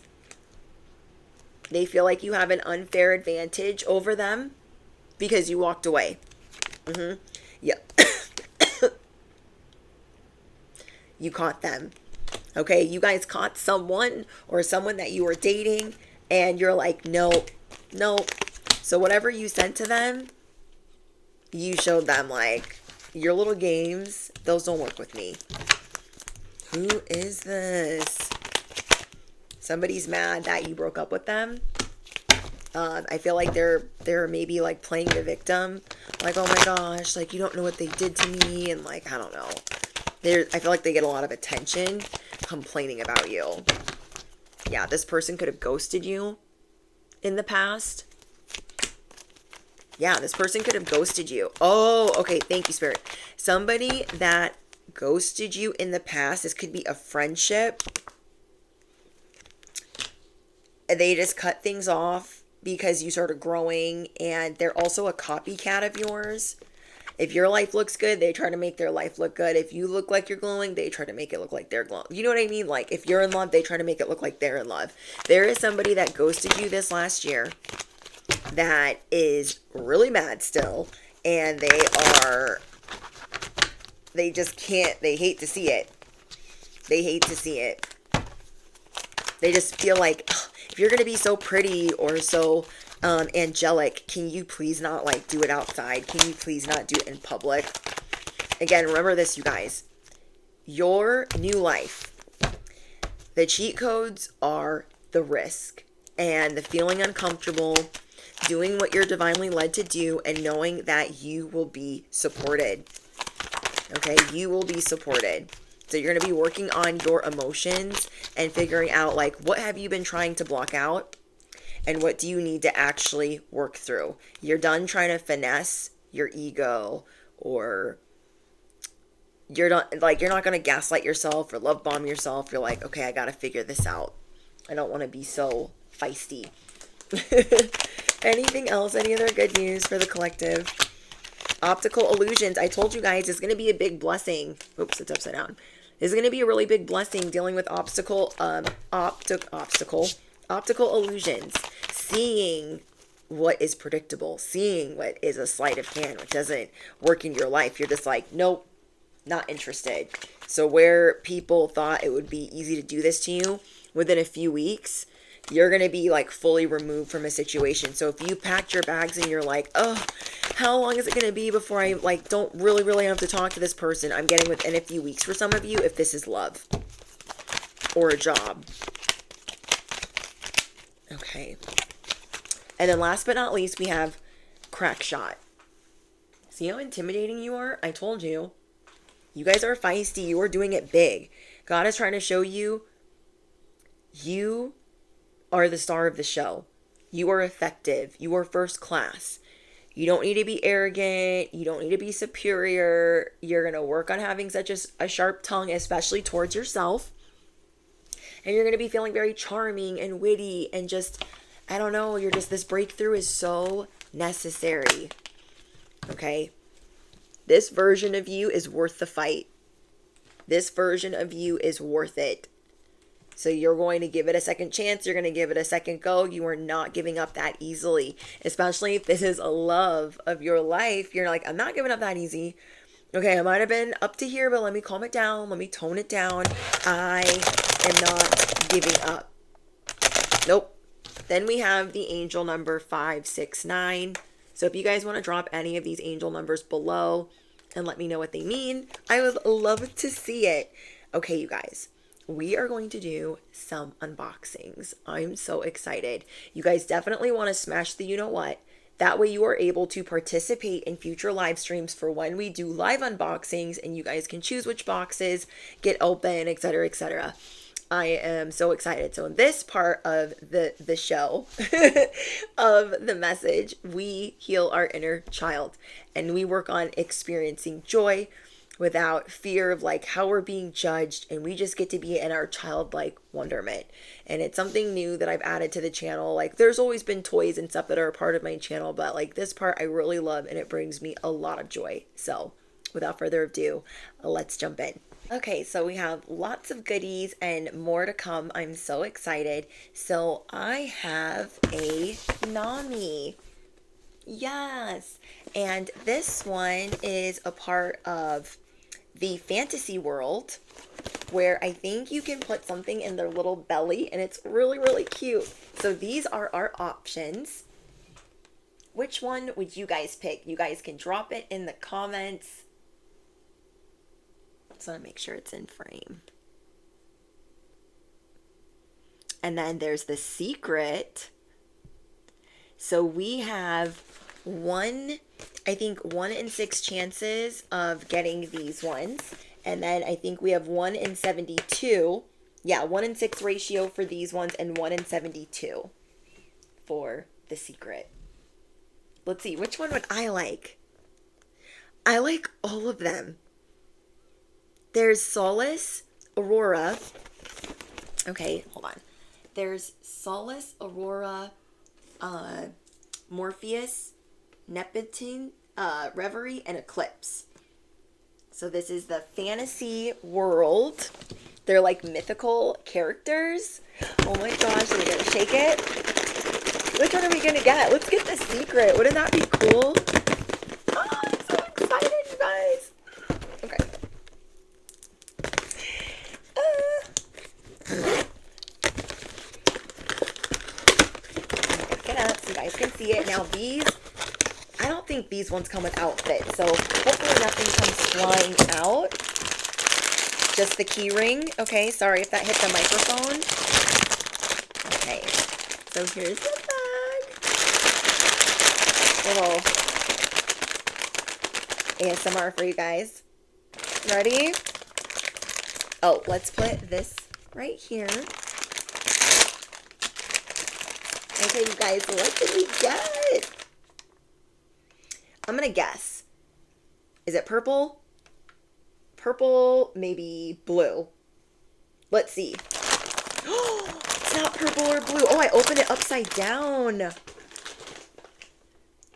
They feel like you have an unfair advantage over them because you walked away. Yep. You caught them. Okay, you guys caught someone or someone that you were dating, and you're like, no. So whatever you sent to them, you showed them, like, your little games, those don't work with me. Who is this? Somebody's mad that you broke up with them. I feel like they're maybe like playing the victim. Like, oh my gosh, like, you don't know what they did to me. And like, I don't know. I feel like they get a lot of attention complaining about you. Yeah, this person could have ghosted you in the past. Yeah, this person could have ghosted you. Oh, okay. Thank you, Spirit. Somebody that ghosted you in the past. This could be a friendship. They just cut things off because you started growing, and they're also a copycat of yours. If your life looks good, they try to make their life look good. If you look like you're glowing, they try to make it look like they're glowing. You know what I mean? Like, if you're in love, they try to make it look like they're in love. There is somebody that ghosted you this last year that is really mad still, and they just can't, they hate to see it. They hate to see it. They just feel like, if you're going to be so pretty or so Angelic, can you please not like do it outside? Can you please not do it in public? Again, remember this, you guys. Your new life. The cheat codes are the risk and the feeling uncomfortable, doing what you're divinely led to do, and knowing that you will be supported. Okay, you will be supported. So you're going to be working on your emotions and figuring out like what have you been trying to block out and what do you need to actually work through. You're done trying to finesse your ego, or you're not going to gaslight yourself or love bomb yourself. You're like, okay, I got to figure this out. I don't want to be so feisty. Anything else? Any other good news for the collective? Optical illusions. I told you guys it's going to be a big blessing. Oops, it's upside down. It's going to be a really big blessing dealing with optical illusions. Seeing what is predictable. Seeing what is a sleight of hand, which doesn't work in your life. You're just like, nope, not interested. So where people thought it would be easy to do this to you, within a few weeks, you're going to be like fully removed from a situation. So if you packed your bags and you're like, oh, how long is it going to be before I like don't really have to talk to this person? I'm getting within a few weeks for some of you if this is love or a job. Okay. And then last but not least, we have crack shot. See how intimidating you are? I told you. You guys are feisty. You are doing it big. God is trying to show you, you are the star of the show. You are effective. You are first class. You don't need to be arrogant. You don't need to be superior. You're going to work on having such a sharp tongue, especially towards yourself. And you're going to be feeling very charming and witty and just, I don't know, this breakthrough is so necessary. Okay? This version of you is worth the fight. This version of you is worth it. So you're going to give it a second chance. You're going to give it a second go. You are not giving up that easily. Especially if this is a love of your life. You're like, I'm not giving up that easy. Okay, I might have been up to here, but let me calm it down. Let me tone it down. I am not giving up. Nope. Then we have the angel number 569. So if you guys want to drop any of these angel numbers below and let me know what they mean, I would love to see it. Okay, you guys. We are going to do some unboxings. I'm so excited. You guys definitely want to smash the you know what. That way you are able to participate in future live streams for when we do live unboxings, and you guys can choose which boxes get open, etc., etc. I am so excited. So in this part of the show of the message, we heal our inner child and we work on experiencing joy without fear of like how we're being judged, and we just get to be in our childlike wonderment. And it's something new that I've added to the channel. Like there's always been toys and stuff that are a part of my channel, but like this part I really love and it brings me a lot of joy. So without further ado, let's jump in. Okay, so we have lots of goodies and more to come. I'm so excited. So I have a Nami. Yes. And this one is a part of the fantasy world where I think you can put something in their little belly, and it's really, really cute. So these are our options. Which one would you guys pick? You guys can drop it in the comments. Just want to make sure it's in frame. And then there's the secret. So we have I think 1 in 6 chances of getting these ones. And then I think we have 1 in 72. Yeah, 1 in 6 ratio for these ones and 1 in 72 for the secret. Let's see, which one would I like? I like all of them. There's Solace, Aurora. Okay, hold on. There's Solace, Aurora, Morpheus, Neptune, Reverie, and Eclipse. So this is the fantasy world. They're like mythical characters. Oh my gosh, are we gonna shake it? Which one are we gonna get? Let's get the secret. Wouldn't that be cool? Oh, I'm so excited, you guys. Okay. Get up so you guys can see it. Now these, I don't think these ones come with outfits, so hopefully nothing comes flying out. Just the key ring. Okay, sorry if that hit the microphone. Okay, so here's the bag. Little ASMR for you guys. Ready? Oh, let's put this right here. Okay, you guys, what did we get? I'm gonna guess. Is it purple? Purple, maybe blue. Let's see. It's not purple or blue. Oh, I opened it upside down.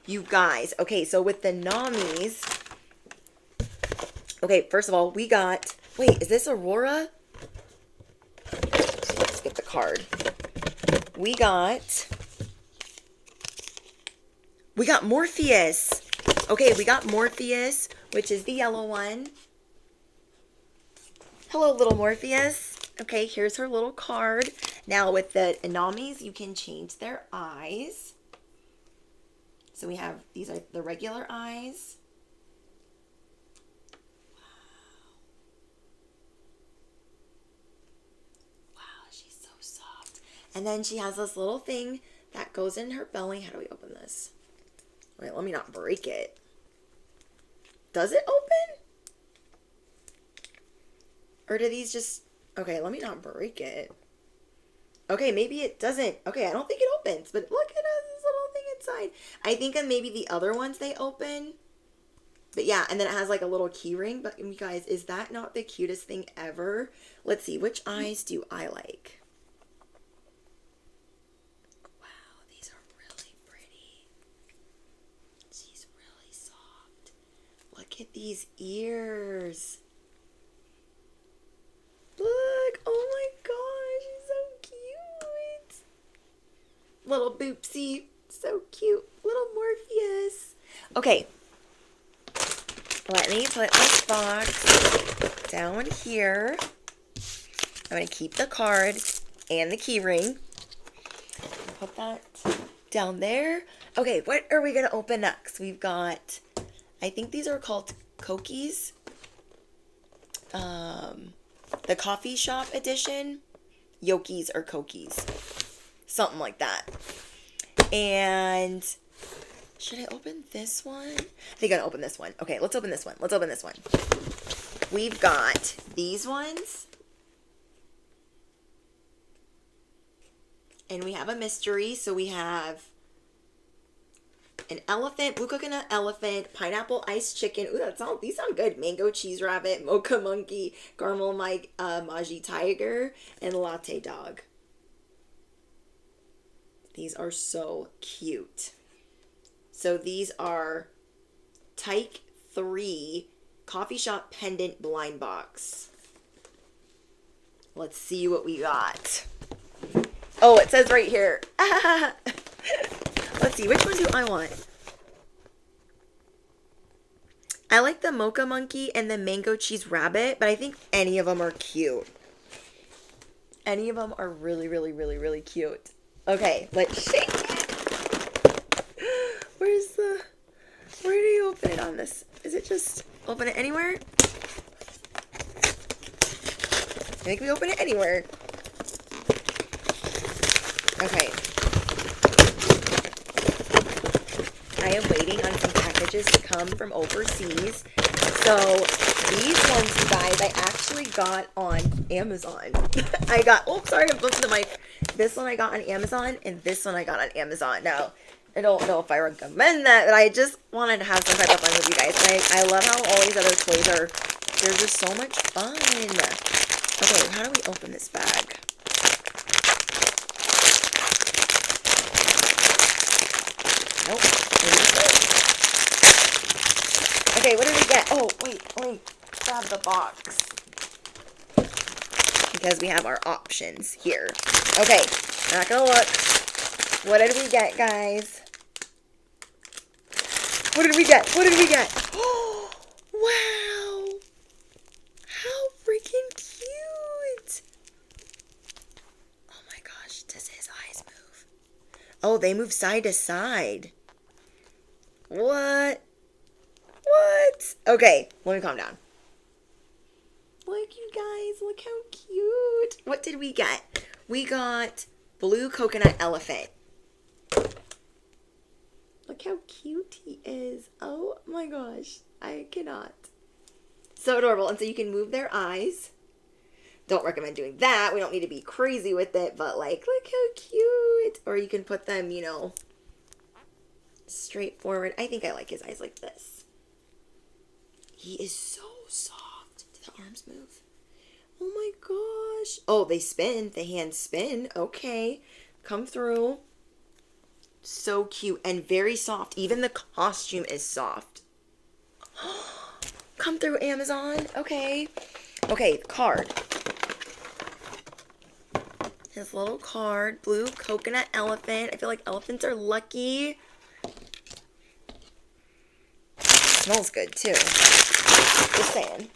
You guys. Okay, so with the Namis. Okay, first of all, we got... Wait, is this Aurora? Let's get the card. We got Morpheus. Okay, we got Morpheus, which is the yellow one. Hello, little Morpheus. Okay, here's her little card. Now, with the Inamis, you can change their eyes. So we have, these are the regular eyes. Wow, she's so soft. And then she has this little thing that goes in her belly. How do we open this? Wait, let me not break it. Does it open? Or do these just... Okay, let me not break it. Okay, maybe it doesn't. Okay, I don't think it opens. But look, it has this little thing inside. I think of maybe the other ones they open. But yeah, and then it has like a little key ring. But you guys, is that not the cutest thing ever? Let's see, which eyes do I like? Wow, these are really pretty. She's really soft. Look at these ears. Look, oh my gosh, she's so cute. Little Boopsie, so cute. Little Morpheus. Okay, let me put this box down here. I'm going to keep the card and the key ring. Put that down there. Okay, what are we going to open next? We've got, I think these are called Kokies. The coffee shop edition. Yokis or Kokies. Something like that. And should I open this one? I think I'm gonna open this one. Okay, let's open this one. Let's open this one. We've got these ones. And we have a mystery. So we have an elephant, blue coconut elephant, pineapple iced chicken. Ooh, these sound good. Mango cheese rabbit, mocha monkey, caramel Magi tiger, and latte dog. These are so cute. So these are Tyke 3 coffee shop pendant blind box. Let's see what we got. Oh, it says right here. Let's see, which one do I want? I like the mocha monkey and the mango cheese rabbit, but I think any of them are cute. Any of them are really, really, really, really cute. Okay, let's shake it. Where do you open it on this? Is it just open it anywhere? I think we open it anywhere. Okay. I am waiting on some packages to come from overseas. So these ones, you guys, I actually got on Amazon. Oh, sorry, I'm close to the mic. This one I got on Amazon, and this one I got on Amazon. Now, I don't know if I recommend that, but I just wanted to have some type of fun with you guys. And I love how all these other toys they're just so much fun. Okay, how do we open this bag? Nope. Okay, what did we get? Oh, wait, let me grab the box. Because we have our options here. Okay, not gonna look. What did we get, guys? What did we get? What did we get? Oh, wow. How freaking cute. Oh my gosh, does his eyes move? Oh, they move side to side. What? What? Okay, let me calm down. Look, you guys, look how cute. What did we get? We got blue coconut elephant. Look how cute he is. Oh my gosh, I cannot. So adorable. And so you can move their eyes. Don't recommend doing that. We don't need to be crazy with it, but like, look how cute. Or you can put them, you know, straight forward. I think I like his eyes like this. He is so soft. Did the arms move? Oh my gosh. Oh, they spin. The hands spin. Okay. Come through. So cute and very soft. Even the costume is soft. Come through, Amazon. Okay. Okay, card. His little card. Blue coconut elephant. I feel like elephants are lucky. Smells good too. Just saying.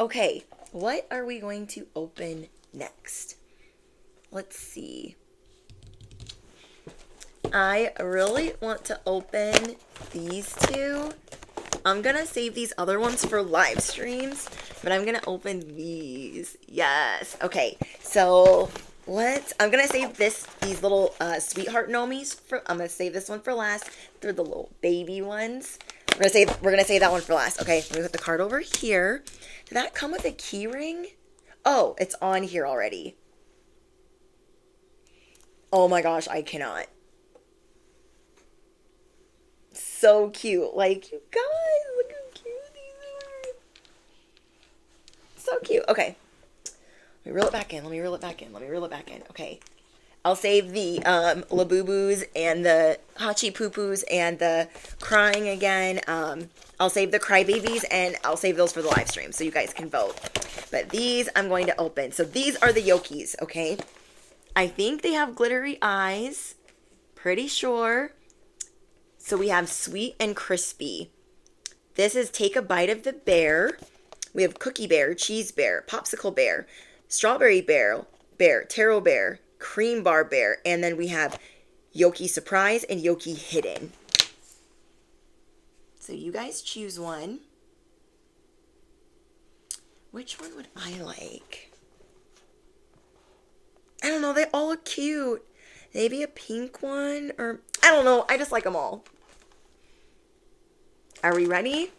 Okay, what are we going to open next? Let's see. I really want to open these two. I'm going to save these other ones for live streams, but I'm going to open these. Yes. Okay, so I'm going to save these little sweetheart nomies I'm going to save this one for last. They're the little baby ones. We're going to save that one for last. Okay, let me put the card over here. Did that come with a key ring? Oh, it's on here already. Oh my gosh, I cannot. So cute. Like, you guys, look how cute these are. So cute. Okay. Let me reel it back in. Okay. I'll save the Labubu's and the Hachi Poo-Poos and the crying again. I'll save the crybabies and I'll save those for the live stream so you guys can vote. But these I'm going to open. So these are the Yokis, okay? I think they have glittery eyes. Pretty sure. So we have sweet and crispy. This is Take a Bite of the Bear. We have Cookie Bear, Cheese Bear, Popsicle Bear, Strawberry Bear, Taro Bear, Cream Bar Bear, and then we have Yoki Surprise and Yoki Hidden. So you guys choose one. Which one would I like? I don't know, they all look cute. Maybe a pink one, or I don't know, I just like them all. Are we ready?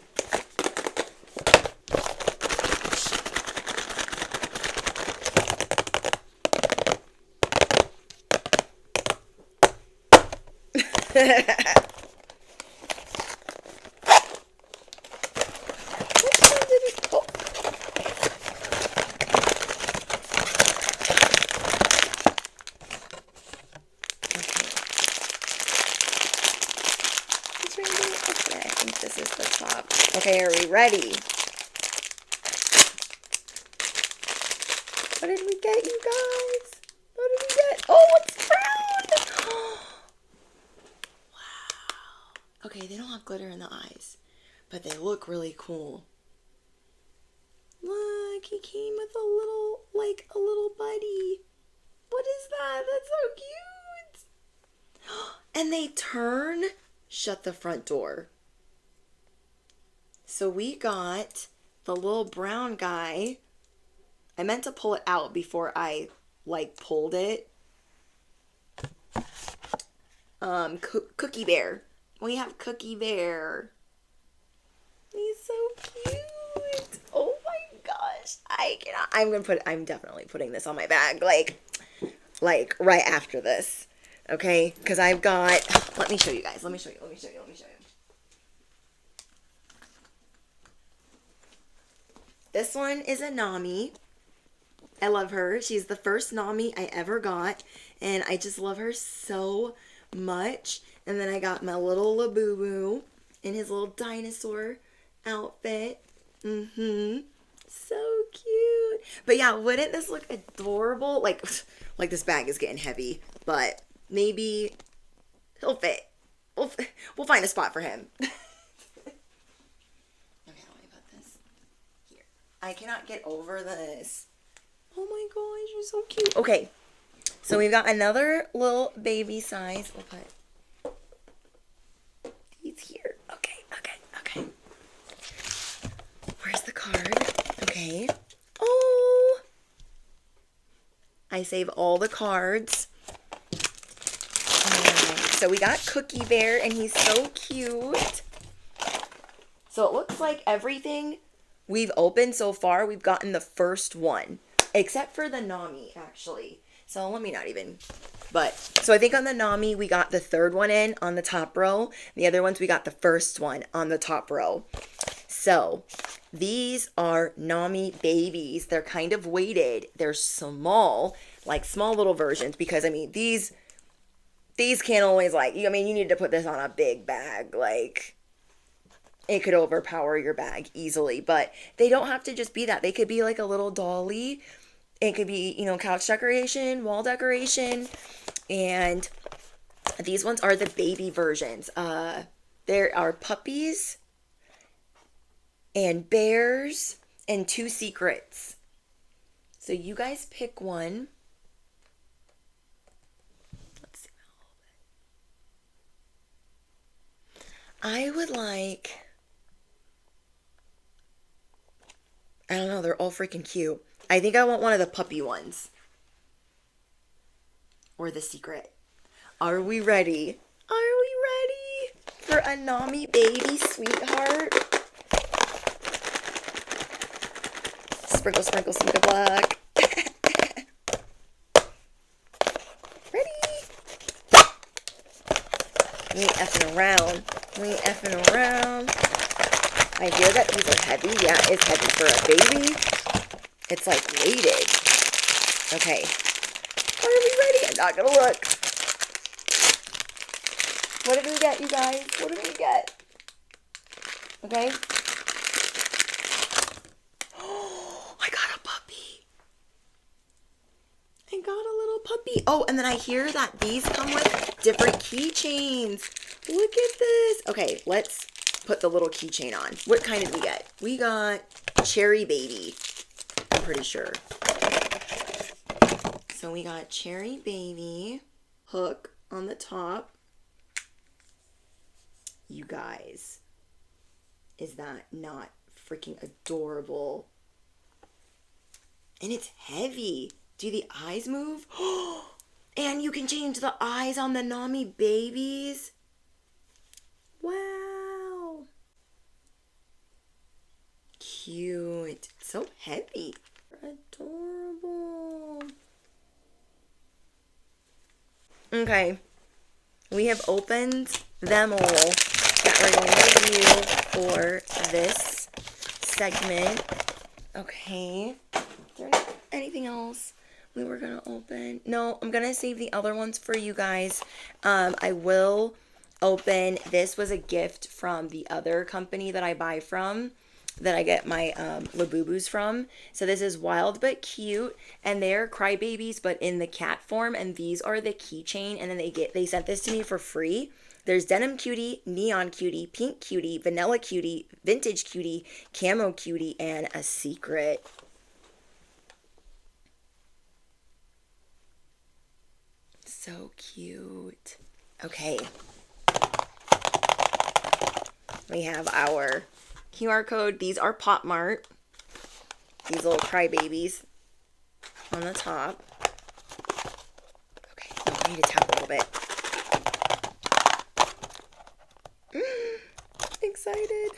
Okay, are we ready? What did we get, you guys? What did we get? Oh, it's brown! Wow. Okay, they don't have glitter in the eyes, but they look really cool. Look, he came with a little buddy. What is that? That's so cute. And they turn. Shut the front door. So we got the little brown guy. I meant to pull it out before I pulled it. Cookie Bear. We have Cookie Bear. He's so cute. Oh my gosh. I cannot. I'm definitely putting this on my bag like right after this. Okay? Because I've got, let me show you guys. Let me show you. This one is a Nami. I love her. She's the first Nami I ever got, and I just love her so much. And then I got my little Labubu in his little dinosaur outfit. So cute. But yeah, wouldn't this look adorable? Like this bag is getting heavy, but maybe he'll fit. We'll find a spot for him. I cannot get over this. Oh my gosh, you're so cute. Okay, So we've got another little baby size. We'll put these here. Okay, okay, okay. Where's the card? Okay. Oh! I save all the cards. So we got Cookie Bear, and he's so cute. So it looks like everything we've opened so far, we've gotten the first one. Except for the Nami, actually. So let me not even... So I think on the Nami, we got the third one in on the top row. The other ones, we got the first one on the top row. So these are Nami babies. They're kind of weighted. They're small, like small little versions. Because, I mean, these can't always, like... I mean, you need to put this on a big bag. Like, it could overpower your bag easily. But they don't have to just be that. They could be like a little dolly. It could be, you know, couch decoration, wall decoration. And these ones are the baby versions. There are puppies and bears and 2 secrets. So you guys pick one. Let's see. I would like... I don't know. They're all freaking cute. I think I want one of the puppy ones. Or the secret. Are we ready? Are we ready for a Nami baby sweetheart? Sprinkle, sprinkle, seed of luck. Ready? We ain't effing around. We ain't effing around. I hear that these are heavy. Yeah, it's heavy for a baby. It's like weighted. Okay. Are we ready? I'm not gonna look. What did we get, you guys? What did we get? Okay. Oh, I got a puppy. I got a little puppy. Oh, and then I hear that these come with different keychains. Look at this. Okay, let's put the little keychain on. What kind did we get? We got Cherry Baby. I'm pretty sure. So we got Cherry Baby hook on the top. You guys, is that not freaking adorable? And it's heavy. Do the eyes move? And you can change the eyes on the Nami babies. Wow. Cute. So heavy. Adorable. Okay. We have opened them all that we're going to review for this segment. Okay. Is there anything else we were going to open? No, I'm going to save the other ones for you guys. I will open. This was a gift from the other company that I buy from, that I get my Labubus from. So this is Wild But Cute, and they're crybabies but in the cat form, and these are the keychain, and then they sent this to me for free. There's Denim Cutie, Neon Cutie, Pink Cutie, Vanilla Cutie, Vintage Cutie, Camo Cutie, and a secret. So cute. Okay. We have our QR code. These are Pop Mart. These little crybabies on the top. Okay, I need to tap a little bit. Excited.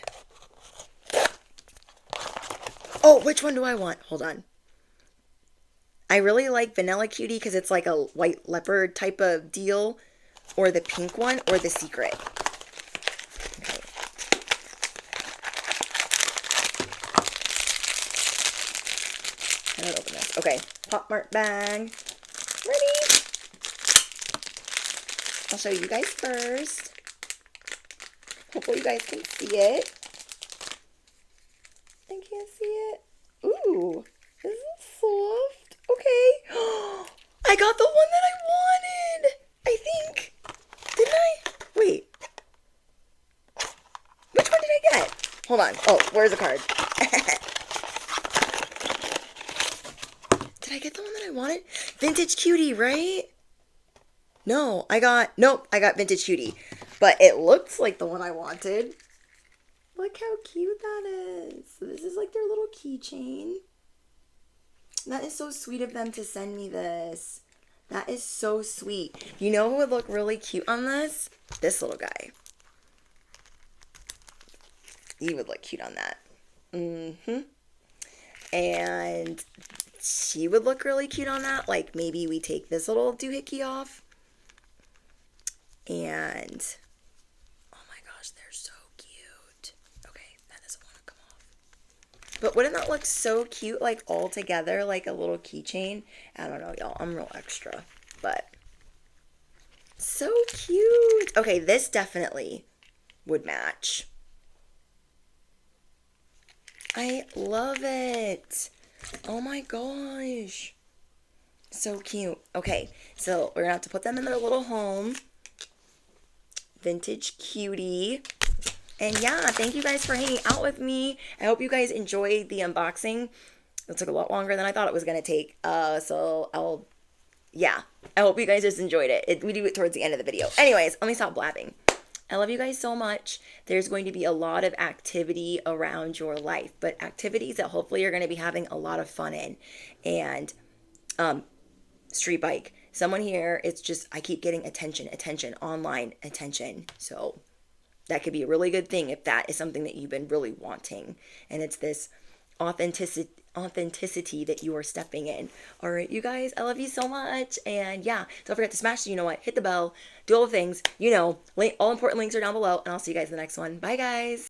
Oh, which one do I want? Hold on. I really like Vanilla Cutie because it's like a white leopard type of deal. Or the pink one, or the secret. Okay. How do I open this? Okay. Pop Mart bag. Ready? I'll show you guys first. Hopefully you guys can see it. I can't see it. Ooh. This is soft. Okay. I got the one that I wanted. I think. Didn't I? Wait. Which one did I get? Hold on. Oh, where's the card? Did I get the one that I wanted? Vintage Cutie, right? Nope, I got Vintage Cutie. But it looks like the one I wanted. Look how cute that is. So this is like their little keychain. That is so sweet of them to send me this. That is so sweet. You know who would look really cute on this? This little guy. He would look cute on that. And she would look really cute on that. Like maybe we take this little doohickey off. And oh my gosh, they're so cute. Okay, that doesn't want to come off. But wouldn't that look so cute, like all together, like a little keychain? I don't know, y'all. I'm real extra, but so cute. Okay, this definitely would match. I love it. Oh my gosh. So cute. Okay, so we're gonna have to put them in their little home. Vintage Cutie. And yeah, thank you guys for hanging out with me. I hope you guys enjoyed the unboxing. It took a lot longer than I thought it was gonna take. Yeah, I hope you guys just enjoyed it. We do it towards the end of the video. Anyways, let me stop blabbing. I love you guys so much. There's going to be a lot of activity around your life, but activities that hopefully you're going to be having a lot of fun in. And street bike. Someone here, it's just, I keep getting attention, online attention. So that could be a really good thing if that is something that you've been really wanting. And it's this authenticity that you are stepping in. All right, you guys, I love you so much. And yeah, don't forget to smash, hit the bell, do all the things, all important links are down below, and I'll see you guys in the next one. Bye guys.